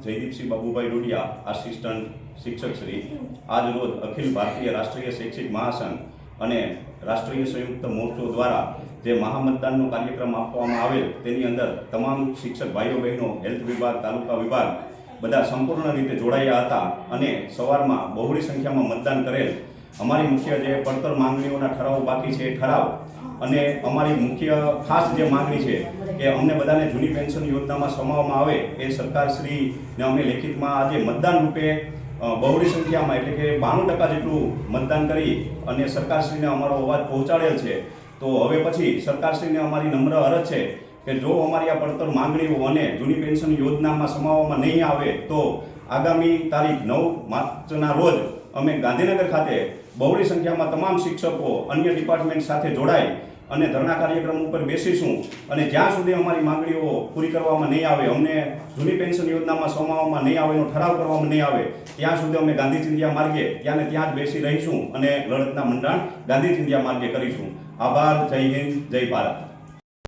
Jaydeepsinh Babubhai Dodiya, assistant શિક્ષક શ્રી, આજ રોજ અખિલ ભારતીય રાષ્ટ્રીય શૈક્ષિક મહાસંઘ અને રાષ્ટ્રીય સંયુક્ત મોરચો દ્વારા જે મહામતદાનનો કાર્યક્રમ આપવામાં આવેલ તેની અંદર તમામ શિક્ષક ભાઈઓ બહેનો, હેલ્થ વિભાગ, તાલુકા વિભાગ બધા સંપૂર્ણ રીતે જોડાયા હતા અને સવારમાં બહોળી સંખ્યામાં મતદાન કરેલ. અમારી મુખ્ય જે પડતર માંગણીઓના ઠરાવો બાકી છે એ ઠરાવ અને અમારી મુખ્ય ખાસ જે માંગણી છે કે અમને બધાને જૂની પેન્શન યોજનામાં સમાવવામાં આવે એ સરકારશ્રીને અમે લેખિતમાં આજે મતદાન રૂપે બહોળી સંખ્યામાં એટલે કે 92% જેટલું મતદાન કરી અને સરકારશ્રીને અમારો અવાજ પહોંચાડેલ છે. તો હવે પછી સરકારશ્રીને અમારી નમ્ર અરજ છે કે જો અમારી આ પડતર માંગણીઓ અને જૂની પેન્શન યોજનામાં સમાવવામાં નહીં આવે તો આગામી તારીખ 9 માર્ચના રોજ અમે ગાંધીનગર ખાતે બહોળી સંખ્યામાં તમામ શિક્ષકો અન્ય ડિપાર્ટમેન્ટ સાથે જોડાઈ અને ધરણા કાર્યક્રમ ઉપર બેસીશું અને જ્યાં સુધી અમારી માંગણીઓ પૂરી કરવામાં નહીં આવે, અમને જૂની પેન્શન યોજનામાં સમાવવામાં નહીં આવે, એનો ઠરાવ કરવામાં નહીં આવે ત્યાં સુધી અમે ગાંધી ચિંધ્યા માર્ગે ત્યાં ને ત્યાં જ બેસી રહીશું અને લડતના મંડાણ ગાંધી ચિંધ્યા માર્ગે કરીશું. આભાર. જય હિન્દ, જય ભારત.